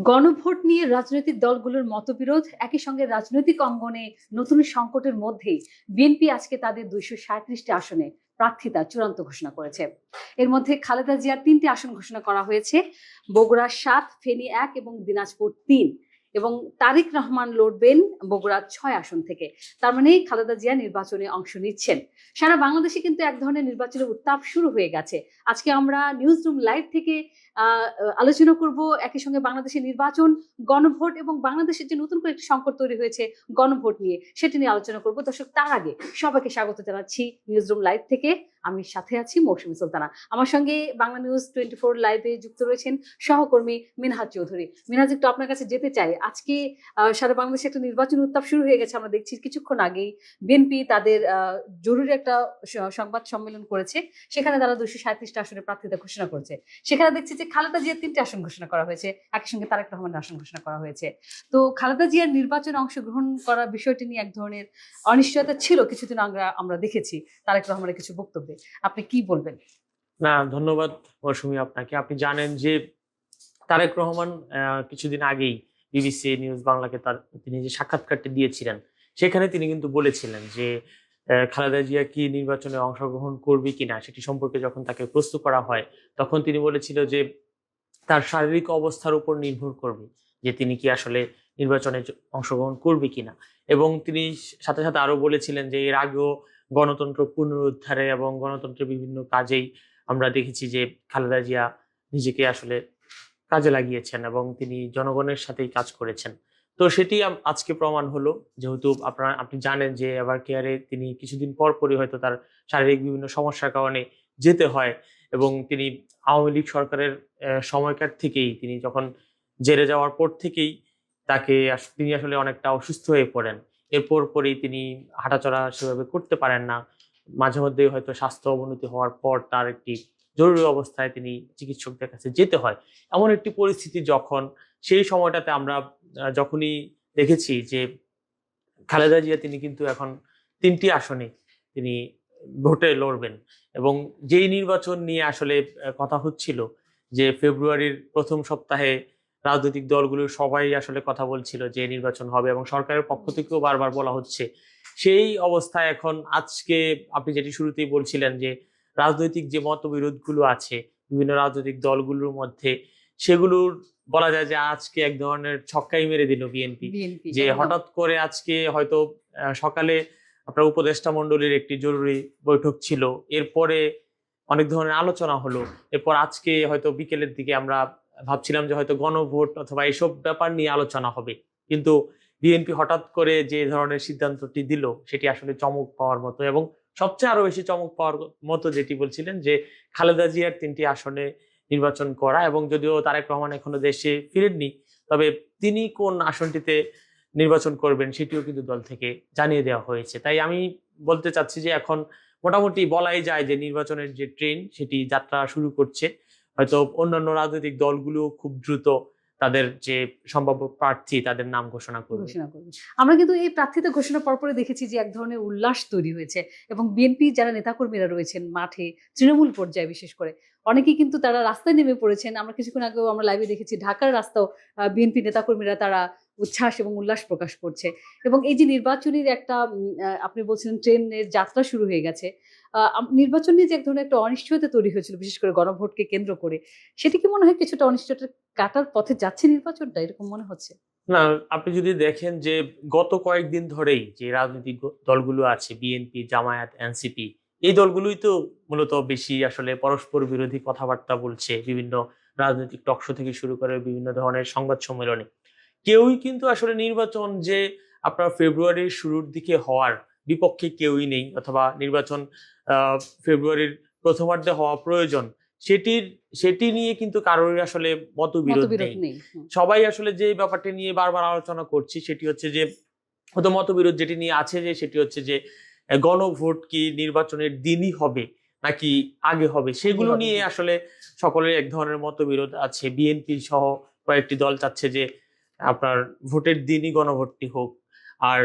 গণভোট নিয়ে রাজনৈতিক দলগুলোর মতবিরোধ, একই সঙ্গে রাজনৈতিক অঙ্গনে নতুন সংকটের মধ্যেই বিএনপি আজকে তাদের 237টি আসনে প্রার্থিতা চূড়ান্ত ঘোষণা করেছে। এর মধ্যে খালেদা জিয়ার 3টি আসন ঘোষণা করা হয়েছে, বগুড়া 7, ফেনী 1 এবং দিনাজপুর 3। এবং তারেক রহমান লড়বেন বগুড়া 6 আসন থেকে। তার মানে খালেদা জিয়া নির্বাচনে অংশ নিচ্ছেন। সারা বাংলাদেশে কিন্তু এক ধরনের নির্বাচনের উত্তাপ শুরু হয়ে গেছে। আজকে আমরা নিউজ রুম লাইভ থেকে আলোচনা করব একই সঙ্গে বাংলাদেশের নির্বাচন, গণভোট এবং বাংলাদেশের যে নতুন করে একটি সংকট তৈরি হয়েছে গণভোট নিয়ে, সেটি নিয়ে আলোচনা করব। দর্শক, তার আগে সবাইকে স্বাগত জানাচ্ছি নিউজ রুম লাইভ থেকে। আমি সাথে আছি মৌসুমী সুলতানা। আমার সঙ্গে বাংলা নিউজ 24 লাইভে যুক্ত রয়েছেন সহকর্মী মিনহাজ চৌধুরী। মিনহাজ, একটু আপনার কাছে যেতে চাই। আজকে সারা বাংলাদেশে একটা নির্বাচন উত্তাপ শুরু হয়ে গেছে। আমরা দেখছি কিছুক্ষণ আগেই বিএনপি তাদের জরুরি একটা সংবাদ সম্মেলন করেছে। সেখানে তারা 237টা আসনে প্রার্থিতা ঘোষণা করেছে। সেখানে দেখছি যে খালেদা জিয়ার 3টি আসন ঘোষণা করা হয়েছে, একই সঙ্গে তারেক রহমানের আসন ঘোষণা করা হয়েছে। তো খালেদা জিয়ার নির্বাচনে অংশগ্রহণ করার বিষয়টি নিয়ে এক ধরনের অনিশ্চয়তা ছিল কিছুদিন আগে, আমরা দেখেছি তারেক রহমানের কিছু বক্তব্যে। আপনি কি বলবেন? না, ধন্যবাদ মৌসুমী আপনাকে। আপনি জানেন যে তারেক রহমান কিছুদিন আগেই বিবিসি নিউজ বাংলাকে তিনি যে সাক্ষাৎকারটি দিয়েছিলেন, সেখানে তিনি কিন্তু বলেছিলেন যে খালেদা জিয়া কি নির্বাচনে অংশগ্রহণ করবে কিনা সেটি সম্পর্কে যখন তাকে প্রশ্ন করা হয়, তখন তিনি বলেছিল যে তার শারীরিক অবস্থার উপর নির্ভর করবে যে তিনি কি আসলে নির্বাচনে অংশগ্রহণ করবে কিনা। এবং তিনি সাথে সাথে আরো বলেছিলেন যে এর আগেও গণতন্ত্র পুনরুদ্ধারে এবং গণতন্ত্রের বিভিন্ন কাজেই আমরা দেখেছি যে খালেদা জিয়া নিজেকে আসলে কাজে লাগিয়েছেন এবং তিনি জনগণের সাথেই কাজ করেছেন। তো সেটি আজকে প্রমাণ হলো, যেহেতু আপনি জানেন যে এভার কেয়ারে তিনি কিছুদিন পর পরই হয়তো তার শারীরিক বিভিন্ন সমস্যার কারণে যেতে হয়। এবং তিনি আওয়ামী লীগ সরকারের সময়কার থেকেই, তিনি যখন জেলে যাওয়ার পর থেকেই তিনি আসলে অনেকটা অসুস্থ হয়ে পড়েন। এরপর পরই তিনি হাঁটাচলা সেভাবে করতে পারেন না। মাঝে মধ্যে হয়তো স্বাস্থ্য অবনতি হওয়ার পর তার একটি জরুরি অবস্থায় তিনি চিকিৎসকদের কাছে যেতে হয়। এমন একটি পরিস্থিতি যখন, সেই সময়টাতে আমরা যখনই দেখেছি যে খালেদা জিয়া তিনি কিন্তু এখন 3টি আসনে তিনি ভোটে লড়বেন। এবং যেই নির্বাচন নিয়ে আসলে কথা হচ্ছিল যে ফেব্রুয়ারির প্রথম সপ্তাহে রাজনৈতিক দলগুলো সবাই আসলে কথা বলছিল যে নির্বাচন হবে এবং সরকারের পক্ষ থেকেও বারবার বলা হচ্ছে, সেই অবস্থায় এখন আজকে আপনি যেটি শুরুতেই বলছিলেন যে রাজনৈতিক যে মতবিরোধগুলো আছে বিভিন্ন রাজনৈতিক দলগুলোর মধ্যে, সেগুলোর বলা যায় যে আজকে এক ধরনের ছক্কাই মেরে দিল বিএনপি। যে হঠাৎ করে আজকে হয়তো সকালে আপনার উপদেষ্টা মণ্ডলীর একটি জরুরি বৈঠক ছিল, এরপরে অনেক ধরনের আলোচনা হলো, এরপর আজকে হয়তো বিকেলের দিকে আমরা ভাবছিলাম যে হয়তো গণভোট অথবা এসব ব্যাপার নিয়ে আলোচনা হবে, কিন্তু বিএনপি হঠাৎ করে যে ধরনের সিদ্ধান্তটি দিল সেটি আসলে চমক পাওয়ার মতো। এবং সবচেয়ে আরো বেশি চমক পাওয়ার মতো যেটি বলছিলেন যে খালেদা জিয়ার 3টি আসনে নির্বাচন করা। এবং যদিও তারেক রহমান এখনো দেশে ফিরেননি, তবে তিনি কোন আসনটিতে নির্বাচন করবেন সেটিও কিন্তু দল থেকে জানিয়ে দেওয়া হয়েছে। তাই আমি বলতে চাচ্ছি যে এখন মোটামুটি বলাই যায় যে নির্বাচনের যে ট্রেন সেটি যাত্রা শুরু করছে। হয়তো অন্যান্য রাজনৈতিক দলগুলো খুব দ্রুত তাদের যে সম্ভাব্য প্রার্থী তাদের নাম ঘোষণা করবে। আমরা কিন্তু এই প্রার্থীতা ঘোষণা পরপরে দেখেছি যে এক ধরনের উল্লাস তৈরি হয়েছে এবং বিএনপি যারা নেতাকর্মীরা রয়েছেন মাঠে, তৃণমূল পর্যায়ে বিশেষ করে, অনেকেই কিন্তু তারা রাস্তায় নেমে পড়েছেন। আমরা কিছুক্ষণ আগেও আমরা লাইভে দেখেছি ঢাকার রাস্তাও বিএনপি নেতাকর্মীরা তারা উচ্ছ্বাস এবং উল্লাস প্রকাশ করছে। এবং এই যে নির্বাচনের একটা আপনি বলছিলেন ট্রেনের যাত্রা শুরু হয়ে গেছে, নির্বাচন নিয়ে যে এক ধরনের একটা অনিশ্চয়তা তৈরি হয়েছিল বিশেষ করে গণভোটকে কেন্দ্র করে, সেটি কি মনে হয় কিছুটা অনিশ্চয়তা কাটার পথে যাচ্ছে নির্বাচনটা, এরকম মনে হচ্ছে? না, আপনি যদি দেখেন যে গত কয়েকদিন ধরেই যে রাজনৈতিক দলগুলো আছে, বিএনপি, জামায়াত, এনসিপি, এই দলগুলোই তো মূলত বেশি আসলে পরস্পর বিরোধী কথাবার্তা বলছে বিভিন্ন রাজনৈতিক টকশো থেকে শুরু করে বিভিন্ন ধরনের সংবাদ সম্মেলনে। কেউই কিন্তু আসলে নির্বাচন যে আপনার ফেব্রুয়ারির শুরুর দিকে হওয়ার বিপক্ষে কেউই নেই, অথবা নির্বাচন ফেব্রুয়ারির প্রথমার্ধে হওয়া প্রয়োজন সেটি নিয়ে কিন্তু কারোর আসলে মতবিরোধ নেই। সবাই আসলে যে ব্যাপারটি নিয়ে বারবার আলোচনা করছি সেটি হচ্ছে যে হয়তো মতবিরোধ যেটি নিয়ে আছে যে সেটি হচ্ছে যে গণভোট কি নির্বাচনের দিনই হবে নাকি আগে হবে, সেগুলো নিয়ে আসলে সকলের এক ধরনের মতবিরোধ আছে। বিএনপি সহ কয়েকটি দল চাচ্ছে যে আপনার ভোটের দিনই গণভোটটি হোক, আর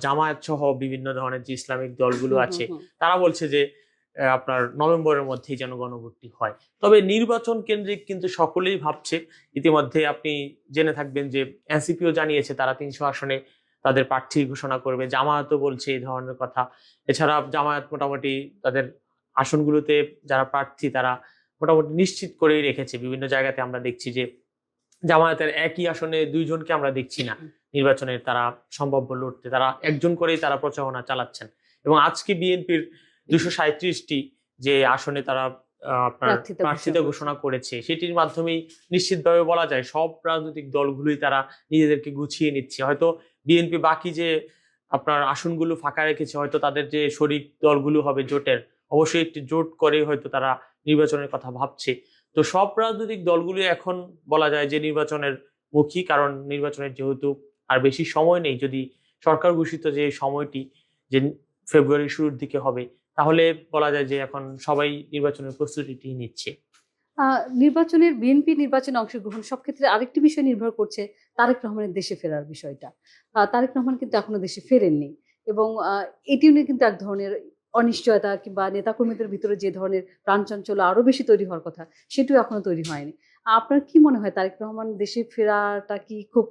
জামায়াত সহ বিভিন্ন ধরনের যে ইসলামিক দলগুলো আছে তারা বলছে যে আপনার নভেম্বরের মধ্যেই যেন গণভোটটি হয়। তবে নির্বাচন কেন্দ্রিক কিন্তু সকলেই ভাবছে। ইতিমধ্যে আপনি জেনে থাকবেন যে এনসিপিও জানিয়েছে তারা ৩০০ আসনে তাদের প্রার্থী ঘোষণা করবে। জামায়াতও বলছে এই ধরনের কথা। এছাড়া জামায়াত মোটামুটি তাদের আসনগুলোতে যারা প্রার্থী তারা মোটামুটি নিশ্চিত করেই রেখেছে। বিভিন্ন জায়গাতে আমরা দেখছি যে জামায়াতের একই আসনে ২ জনকে আমরা দেখছি না নির্বাচনের তারা সম্ভাব্য লড়তে। তারা একজন করেই তারা প্রচারণা চালাচ্ছেন। এবং আজকে বিএনপির ২৩৭টি যে আসনে তারা আপনার প্রার্থিতা ঘোষণা করেছে সেটির মাধ্যমেই নিশ্চিতভাবে বলা যায় সব রাজনৈতিক দলগুলোই তারা নিজেদেরকে গুছিয়ে নিচ্ছে। হয়তো বিএনপি বাকি যে আপনার আসনগুলো ফাঁকা রেখেছে, হয়তো তাদের যে শরিক দলগুলো হবে জোটের, অবশ্যই একটি জোট করে হয়তো তারা নির্বাচনের কথা ভাবছে। তো সব রাজনৈতিক দলগুলো এখন বলা যায় যে নির্বাচনের মুখী, কারণ নির্বাচনের যেহেতু আর বেশি সময় নেই। যদি সরকার ঘোষিত যে সময়টি যে ফেব্রুয়ারির শুরুর দিকে হবে, তাহলে বলা যায় যে এখন সবাই নির্বাচনের প্রস্তুতিটি নিচ্ছে। নির্বাচনের বিএনপি নির্বাচনে অংশগ্রহণ সব ক্ষেত্রে আরেকটি বিষয় নির্ভর করছে তারেক রহমানের দেশে ফেরার বিষয়টা। তারেক রহমান কিন্তু এখনো দেশে ফেরেননি এবং এটিও নিয়ে কিন্তু এক ধরনের অনিশ্চয়তা কিংবা নেতাকর্মীদের ভিতরে যে ধরনের প্রাণচাঞ্চল্য আরো বেশি তৈরি হওয়ার কথা সেটিও এখনো তৈরি হয়নি। আপনার কি মনে হয় তারেক রহমান দেশে ফেরাটা কি খুব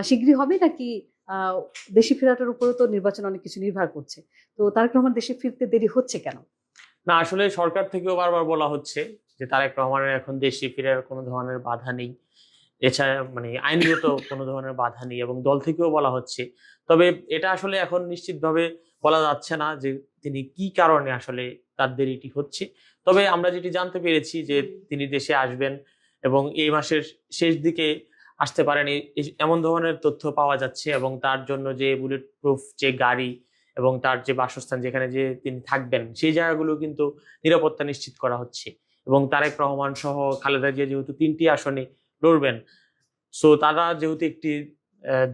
শীঘ্রই হবে নাকি দেশে ফেরাটার উপরও তো নির্বাচন অনেক কিছু নির্ভর করছে। তো তারেক রহমান দেশে ফিরতে দেরি হচ্ছে কেন? না, আসলে সরকার থেকেও বারবার বলা হচ্ছে যে তারেক রহমানের এখন দেশে ফেরার কোনো ধরনের বাধা নেই। এছাড়া মানে আইনগত কোনো ধরনের বাধা নেই এবং দল থেকেও বলা হচ্ছে। তবে এটা আসলে এখন নিশ্চিতভাবে বলা যাচ্ছে না যে তিনি কি কারণে আসলে তার দেরিটি হচ্ছে। তবে আমরা যেটি জানতে পেরেছি যে তিনি দেশে আসবেন এবং এই মাসের শেষ দিকে আসতে পারেন এমন ধরনের তথ্য পাওয়া যাচ্ছে। এবং তার জন্য যে বুলেট প্রুফ যে গাড়ি এবং তার যে বাসস্থান যেখানে যে তিনি থাকবেন সেই জায়গাগুলো কিন্তু নিরাপত্তা নিশ্চিত করা হচ্ছে। এবং তারেক রহমান সহ খালেদা জিয়া যেহেতু ৩টি আসনে লড়বেন, সো তারা যেহেতু একটি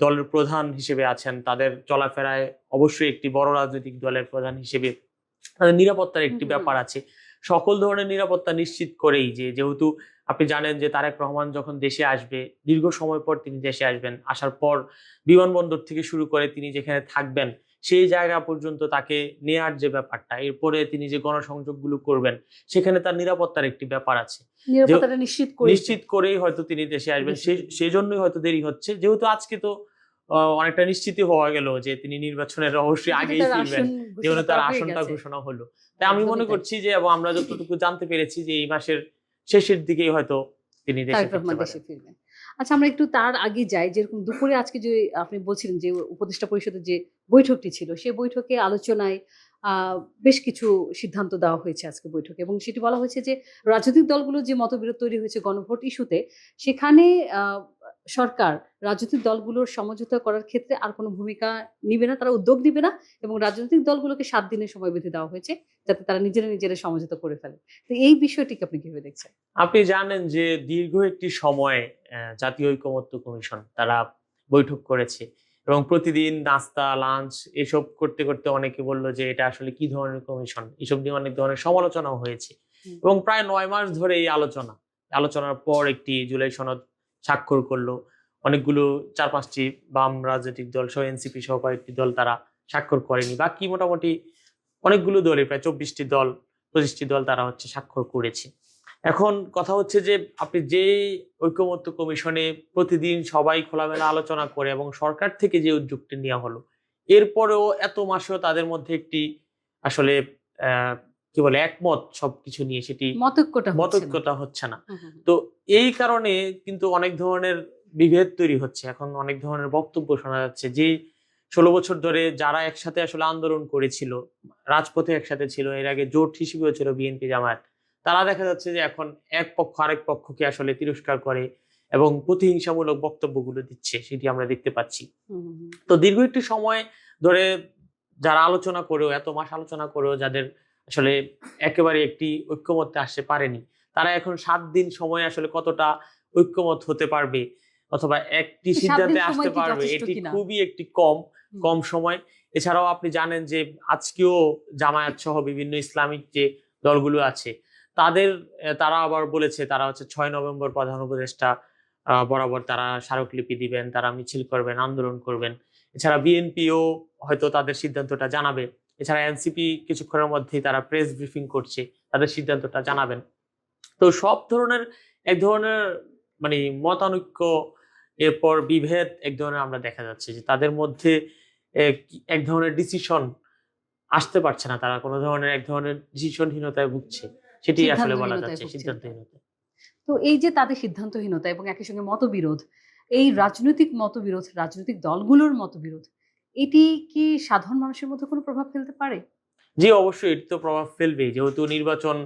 দলের প্রধান হিসেবে আছেন, তাদের চলাফেরায় অবশ্যই একটি বড় রাজনৈতিক দলের প্রধান হিসেবে তাদের নিরাপত্তার একটি ব্যাপার আছে। সকল ধরনের নিরাপত্তা নিশ্চিত করেই যেহেতু আপনি জানেন যে তারেক রহমান যখন দেশে আসবে, দীর্ঘ সময় পর তিনি দেশে আসবেন, আসার পর বিমানবন্দর থেকে শুরু করে তিনি যেখানে থাকবেন সেই জায়গা পর্যন্ত তাকে নেয়ার যে ব্যাপারটা, এরপরে তিনি যে গণসংযোগগুলো করবেন সেখানে তার নিরাপত্তার একটি ব্যাপার আছে। নিরাপত্তাটা নিশ্চিত করেই হয়তো তিনি দেশে আসবেন। সেই জন্যই হয়তো দেরি হচ্ছে। যেহেতু আজকে তো অনেকটা নিশ্চিতই হওয়া গেল যে তিনি নির্বাচনের অবশ্যই আগেই ফিরবেন, যেহেতু তার আসনটা ঘোষণা হলো। তাই আমি মনে করছি যে, এবং আমরা যতটুকু জানতে পেরেছি যে এই মাসের শেষের দিকেই হয়তো তিনি দেশে ফিরবেন। আচ্ছা, আমরা একটু তার আগে যাই। যেরকম দুপুরে আজকে যে আপনি বলছিলেন যে উপদেষ্টা পরিষদের যে বৈঠকটি ছিল সেই বৈঠকে আলোচনায় বেশ কিছু সিদ্ধান্ত দেওয়া হয়েছে আজকে বৈঠকে এবং সেটি বলা হয়েছে যে রাজনৈতিক দলগুলোর যে মতবিরোধ তৈরি হয়েছে গণভোট ইস্যুতে সেখানে সরকার রাজনৈতিক দলগুলোর সমঝোতা করার ক্ষেত্রে আর কোনো ভূমিকা নিবে না, তারা উদ্যোগ নিবে না এবং রাজনৈতিক দলগুলোকে ৭ দিনের সময় বেঁধে দেওয়া হয়েছে যাতে তারা নিজেরা সমঝোতা করে ফেলে। তো এই বিষয়টিকে আপনি কিভাবে দেখছেন? আপনি জানেন যে দীর্ঘ একটি সময় জাতীয় ঐকমত্য কমিশন তারা বৈঠক করেছে এবং প্রতিদিন নাস্তা লাঞ্চ এসব করতে করতে অনেকে বলল যে এটা আসলে কি ধরনের কমিশন, এসব নিয়ে অনেক ধরনের সমালোচনাও হয়েছে এবং প্রায় ৯ মাস ধরে এই আলোচনার পর একটি জুলাই সনদ স্বাক্ষর করলো অনেকগুলো ৪-৫টি বাম রাজনৈতিক দল সহ এনসিপি সহ কয়েকটি দল তারা স্বাক্ষর করেনি। বাকি মোটামুটি অনেকগুলো দলই প্রায় ২৪টি দল ২৫টি দল তারা স্বাক্ষর করেছে। এখন কথা হচ্ছে যে আপনি যে ঐকমত্য কমিশনে প্রতিদিন সবাই খোলামেলা আলোচনা করে এবং সরকার থেকে যে উদ্যোগটি নেওয়া হলো, এরপরেও এত মাসেও তাদের মধ্যে একটি আসলে কি বলে একমত সবকিছু নিয়ে সেটি মতৈক্যটা হচ্ছে না। তো এই কারণে কিন্তু অনেক ধরনের বিভেদ তৈরি হচ্ছে। এখন অনেক ধরনের বক্তব্য শোনা যাচ্ছে যে ১৬ বছর ধরে যারা একসাথে আসলে আন্দোলন করেছিল, রাজপথে একসাথে ছিল, এর আগে জোট হিসেবেও ছিল বিএনপি জামায়াত, তারা দেখা যাচ্ছে যে এখন এক পক্ষ আরেক পক্ষকে আসলে তিরস্কার করে এবং প্রতিহিংসামূলক বক্তব্যগুলো দিচ্ছে, সেটি আমরা দেখতে পাচ্ছি। তো দীর্ঘ একটি সময় ধরে যারা আলোচনা করেও এত মাস আলোচনা করেও যাদের আসলে একেবারে একটি ঐক্যমত্যে আসতে পারেনি, তারা এখন ৭ দিন সময় আসলে কতটা ঐক্যমত হতে পারবে অথবা একটি সিদ্ধান্তে আসতে পারবে, এটি খুবই একটি কম সময়। এছাড়াও আপনি জানেন যে আজকেও জামায়াত সহ বিভিন্ন ইসলামিক যে দলগুলো আছে তারা আবার বলেছে তারা ৬ নভেম্বর প্রধান উপদেষ্টা বরাবর তারা স্মারকলিপি দিবেন, তারা মিছিল করবেন, আন্দোলন করবেন। এছাড়া বিএনপিও হয়তো তাদের সিদ্ধান্তটা জানাবে। এছাড়া এনসিপি কিছুক্ষণের মধ্যেই তারা প্রেস ব্রিফিং করছে, তাদের সিদ্ধান্তটা জানাবেন। তো সব ধরনের এক ধরনের মানে মতানৈক্য, এরপর বিভেদ এক ধরনের আমরা দেখা যাচ্ছে যে তাদের মধ্যে এক ধরনের ডিসিশন আসতে পারছে না, তারা কোনো ধরনের এক ধরনের ডিসিশনহীনতায় ভুগছে, সেটি আসলে বলা সিদ্ধান্তহীনতায় যাচ্ছে, ভুগছে। সিদ্ধান্তহীনতা। তো এই যে তাদের সিদ্ধান্তহীনতা এবং একই সঙ্গে মতবিরোধ, এই রাজনৈতিক মতবিরোধ, রাজনৈতিক দলগুলোর মতবিরোধ, এটি কি সাধারণ মানুষের মধ্যে কোনো প্রভাব ফেলতে পারে? জি, অবশ্যই এটি তো প্রভাব ফেলবেই, যেহেতু নির্বাচন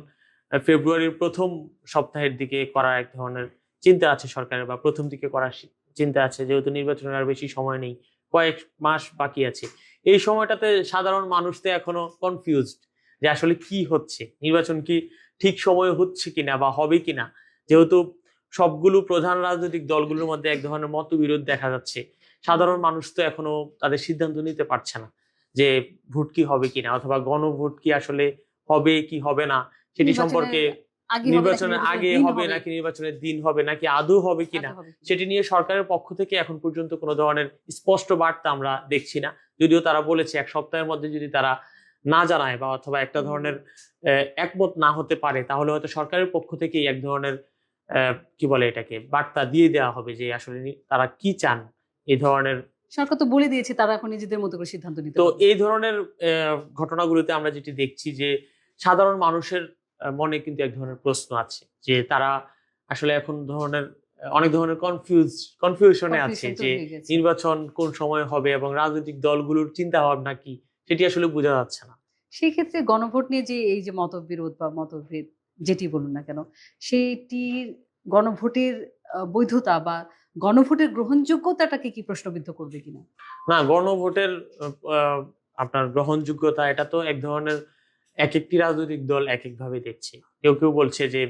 ফেব্রুয়ারির প্রথম সপ্তাহের দিকে করার এক ধরনের চিন্তা আছে সরকারের, বা প্রথম দিকে করার চিন্তা আছে, যেহেতু নির্বাচনের আর বেশি সময় নেই, কয়েক মাস বাকি আছে। এই সময়টাতে সাধারণ মানুষ তো এখনো কনফিউজড যে আসলে কি হচ্ছে, নির্বাচন কি ঠিক সময়ে হচ্ছে কিনা বা হবে কিনা, যেহেতু সবগুলো প্রধান রাজনৈতিক দলগুলোর মধ্যে এক ধরনের মতবিরোধ দেখা যাচ্ছে। সাধারণ মানুষ তো এখনো তাদের সিদ্ধান্ত নিতে পারছে না যে ভোট কি হবে কিনা, অথবা গণভোট কি আসলে হবে কি হবে না সেটি সম্পর্কে, নির্বাচনের আগে হবে নাকি নির্বাচনের দিন হবে নাকি আদৌ হবে কিনা, সেটি নিয়ে সরকারের পক্ষ থেকে এখন পর্যন্ত কোনো ধরনের স্পষ্ট বার্তা আমরা দেখছি না। যদিও তারা বলেছে এক সপ্তাহের মধ্যে যদি তারা না জানায় বা অথবা একটা ধরনের একমত না হতে পারে, তাহলে হয়তো সরকারের পক্ষ থেকেই এক ধরনের কি বলে এটাকে বার্তা দিয়ে দেওয়া হবে যে আসলে তারা কি চান। এই ধরনের সরকার তো বলে দিয়েছে তারা এখন নিজেদের মতো করে সিদ্ধান্ত নিতে তো পারবে। এই ধরনের ঘটনাগুলোতে আমরা যেটি দেখছি যে সাধারণ মানুষের মনে কিন্তু এক ধরনের প্রশ্ন আছে যে তারা আসলে এখন অনেক ধরনের কনফিউশনে আছে যে নির্বাচন কোন সময় হবে এবং রাজনৈতিক দলগুলোর চিন্তা ভাবনা কি, সেটি আসলে বোঝা যাচ্ছে না। সেই ক্ষেত্রে গণভোট নিয়ে যে এই যে মতবিরোধ বা মতভেদ যেটি বলুন না কেন, সেটির গণভোটের বৈধতা বা গণভোটের গ্রহণযোগ্যতাটাকে কি প্রশ্নবিদ্ধ করবে কিনা? না, গণভোটের আহ, আপনার গ্রহণযোগ্যতা এটা তো এক ধরনের এক একটি রাজনৈতিক দল এক একভাবে দেখছে। কেউ কেউ বলছে যে,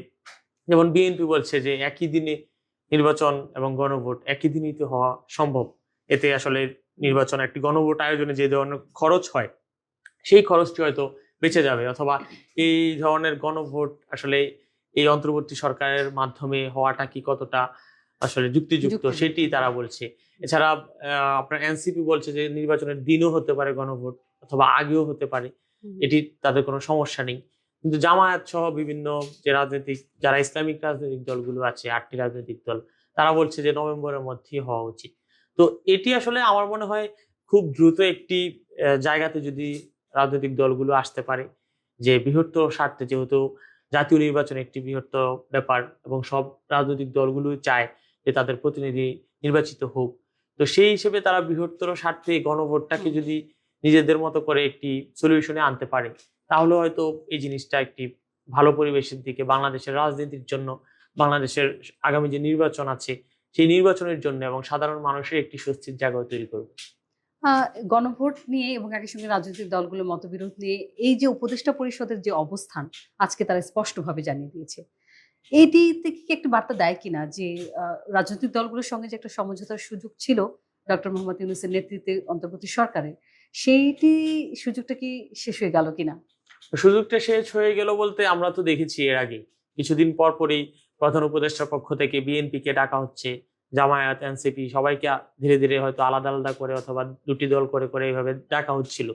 যেমন বিএনপি বলছে যে একই দিনে নির্বাচন এবং গণভোট একই দিনই তো হওয়া সম্ভব, এতে আসলে নির্বাচন একটি গণভোট আয়োজনে যে ধরনের খরচ হয় সেই খরচটি হয়তো বেঁচে যাবে, অথবা এই ধরনের গণভোট আসলে এই অন্তর্বর্তী সরকারের মাধ্যমে হওয়াটা কি কতটা আসলে যুক্তিযুক্ত সেটি তারা বলছে। এছাড়া আপনার এনসিপি বলছে যে নির্বাচনের দিনও হতে পারে গণভোট, অথবা আগেও হতে পারে, এটি তাদের কোনো সমস্যা নেই। কিন্তু জামায়াত সহ বিভিন্ন যে যারা ইসলামিক রাজনৈতিক দলগুলো আছে, 8টি রাজনৈতিক দল, তারা বলছে যে নভেম্বরের মধ্যেই হওয়া উচিত। তো এটি আসলে আমার মনে হয় খুব দ্রুত একটি জায়গাতে যদি রাজনৈতিক দলগুলো আসতে পারে, যে বৃহত্তর স্বার্থে, যেহেতু জাতীয় নির্বাচন একটি বৃহত্তর ব্যাপার এবং সব রাজনৈতিক দলগুলো চায় যে তাদের প্রতিনিধি নির্বাচিত হোক, তো সেই হিসেবে তারা বৃহত্তর স্বার্থে গণভোটটাকে যদি নিজেদের মতো করে একটি সলিউশনে আনতে পারে, তাহলে হয়তো এই জিনিসটা একটি ভালো পরিবেশের দিকে বাংলাদেশের রাজনীতির জন্য, বাংলাদেশের আগামী যে নির্বাচন আছে সেই নির্বাচনের জন্য এবং সাধারণ মানুষের একটি স্বস্তির জায়গা তৈরি করবে। গণভোট নিয়ে এবং একই সঙ্গে রাজনৈতিক দলগুলোর মতবিরোধ নিয়ে এই যে উপদেষ্টা পরিষদের যে অবস্থান আজকে তারা স্পষ্টভাবে জানিয়ে দিয়েছে, এটিতে কি একটা বার্তা দেয় কিনা যে রাজনৈতিক দলগুলোর সঙ্গে যে একটা সমঝোতার সুযোগ ছিল ডক্টর মোহাম্মদ ইউনূসের নেতৃত্বে অন্তর্বর্তী সরকারের, সেইটি সুযোগটা কি শেষ হয়ে গেল কিনা? সুযোগটা শেষ হয়ে গেল বলতে, আমরা তো দেখেছি এর আগে কিছুদিন পর পরই প্রধান উপদেষ্টার পক্ষ থেকে বিএনপি কে ডাকা হচ্ছে, জামায়াত, এনসিপি সবাইকে ধীরে ধীরে হয়তো আলাদা আলাদা করে অথবা দুটি দল করে করে এইভাবে ডাকা হচ্ছিল।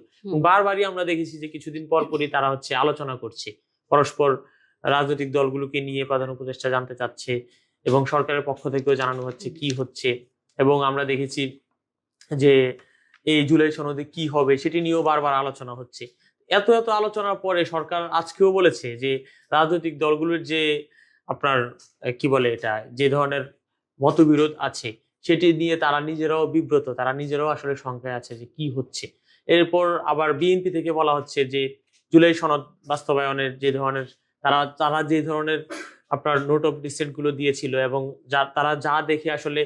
বারবারই আমরা দেখেছি যে কিছুদিন পর পরই তারা আলোচনা করছে, পরস্পর রাজনৈতিক দলগুলোকে নিয়ে প্রধান উপদেষ্টা জানতে চাচ্ছে এবং সরকারের পক্ষ থেকেও জানানো হচ্ছে কি হচ্ছে। এবং আমরা দেখেছি যে এই জুলাই সনদে কি হবে সেটি নিয়েও বারবার আলোচনা হচ্ছে। এত এত আলোচনার পরে সরকার আজকেও বলেছে যে রাজনৈতিক দলগুলোর যে আপনার কি বলে এটা, যে ধরনের মতবিরোধ আছে সেটি নিয়ে তারা নিজেরাও বিব্রত, তারা নিজেরাও আসলে শঙ্কায় আছে যে কি হচ্ছে। এরপর আবার বিএনপি থেকে বলা হচ্ছে যে জুলাই সনদ বাস্তবায়নের যে ধরনের তারা যে ধরনের আপনার নোট অফ ডিসেন্ট গুলো দিয়েছিল এবং তারা যা দেখে আসলে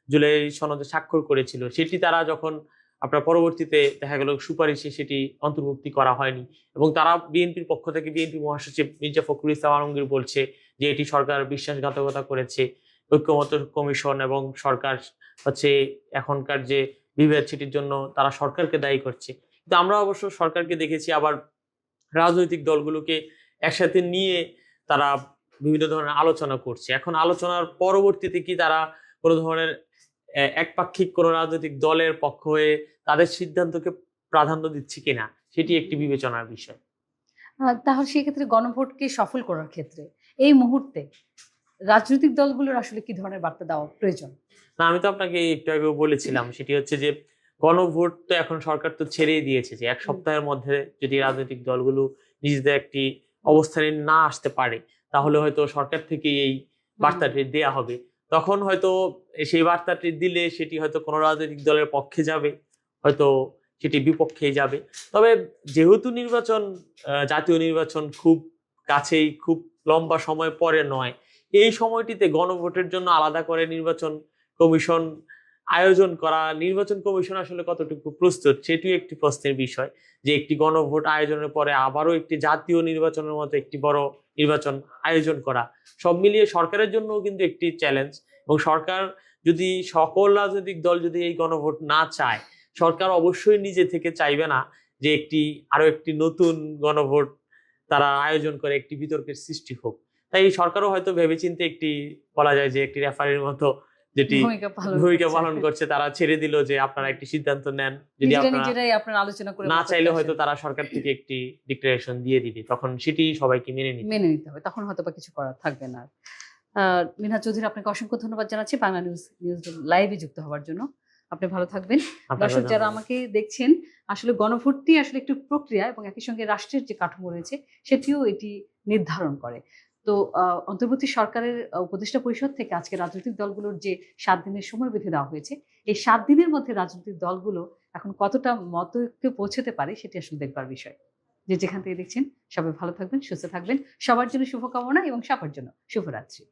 জুলাই সনদে স্বাক্ষর করেছিল, সেটি তারা যখন আপনার পরবর্তীতে দেখা গেল সুপারিশে সেটি অন্তর্ভুক্তি করা হয়নি। এবং তারা বিএনপির পক্ষ থেকে বিএনপি মহাসচিব মির্জা ফখরুল ইসলাম আলমগীর বলছে যে এটি সরকার বিশ্বাসঘাতকতা করেছে, ঐক্যমত্য কমিশন এবং সরকার এখনকার যে বিভেদ সেটির জন্য তারা সরকারকে দায়ী করছে। কিন্তু আমরা অবশ্য সরকারকে দেখেছি আবার রাজনৈতিক দলগুলোকে একসাথে নিয়ে তারা বিভিন্ন ধরনের আলোচনা করছে। এখন আলোচনার পরবর্তীতে কি তারা কোনো ধরনের একপাক্ষিক কোন রাজনৈতিক দলের পক্ষ হয়ে তাদের সিদ্ধান্তকে প্রাধান্য দিচ্ছে কিনা, সেটি একটি বিবেচনার বিষয়। তাহলে সেক্ষেত্রে গণভোটকে সফল করার ক্ষেত্রে এই মুহূর্তে রাজনৈতিক দলগুলোর আসলে কি ধরনের বার্তা দেওয়া প্রয়োজন? না, আমি তো আপনাকে একটু আগেও বলেছিলাম, সেটি হচ্ছে যে গণভোট তো এখন সরকার তো ছেড়েই দিয়েছে যে এক সপ্তাহের মধ্যে যদি রাজনৈতিক দলগুলো নিজেদের একটি অবস্থানে না আসতে পারে, তাহলে হয়তো সরকার থেকে এই বার্তাটি দেয়া হবে। তখন হয়তো সেই বার্তাটি দিলে সেটি হয়তো কোনো রাজনৈতিক দলের পক্ষে যাবে, হয়তো সেটি বিপক্ষেই যাবে। তবে যেহেতু নির্বাচন, জাতীয় নির্বাচন খুব কাছেই, খুব লম্বা সময় পরে নয়, এই সময়টিতে গণভোটের জন্য আলাদা করে নির্বাচন কমিশন আয়োজন করা, নির্বাচন কমিশন আসলে কতটুকু প্রস্তুত সেটি একটি প্রশ্নের বিষয়। যে একটি গণভোট আয়োজনের পরে আবারও একটি জাতীয় নির্বাচনের মতো একটি বড় নির্বাচন আয়োজন করা, সব মিলিয়ে সরকারের জন্য কিন্তু একটি চ্যালেঞ্জ। এবং সরকার যদি, সকল রাজনৈতিক দল যদি এই গণভোট না চায়, সরকার অবশ্যই নিজে থেকে চাইবে না যে আরো একটি নতুন গণভোট তারা আয়োজন করে একটি বিতর্কের সৃষ্টি হোক। তাই সরকারও হয়তো ভেবেচিন্তে একটি, বলা যায় যে একটি রেফারির মতো যেটি ভূমিকা পালন করছে, তারা ছেড়ে দিল যে আপনারা একটি সিদ্ধান্ত নেন, যদি নিজেরাই আপনারা আলোচনা করে না চাইলে হয়তো তারা সরকার থেকে একটি ডিক্লারেশন দিয়ে দিবে, তখন সেটি সবাইকে মেনে নিতে হবে, তখন হয়তো বা কিছু করার থাকবে না। মিনহাজ চৌধুরী, আপনাকে অসংখ্য ধন্যবাদ জানাচ্ছি বাংলা নিউজ লাইভে যুক্ত হওয়ার জন্য। আপনি ভালো থাকবেন। দর্শক যারা আমাকে দেখছেন, আসলে গণভোটটি আসলে একটু প্রক্রিয়া এবং একই সঙ্গে রাষ্ট্রের যে কাঠামো রয়েছে সেটিও এটি নির্ধারণ করে। তো অন্তর্বর্তী সরকারের উপদেষ্টা পরিষদ থেকে আজকে রাজনৈতিক দলগুলোর যে 7 দিনের সময় বেঁধে দেওয়া হয়েছে, এই 7 দিনের মধ্যে রাজনৈতিক দলগুলো এখন কতটা মতৈক্যে পৌঁছতে পারে সেটি আসলে দেখবার বিষয়। যে যেখান থেকে দেখছেন সবাই ভালো থাকবেন, সুস্থ থাকবেন, সবার জন্য শুভকামনা এবং সবার জন্য শুভরাত্রি।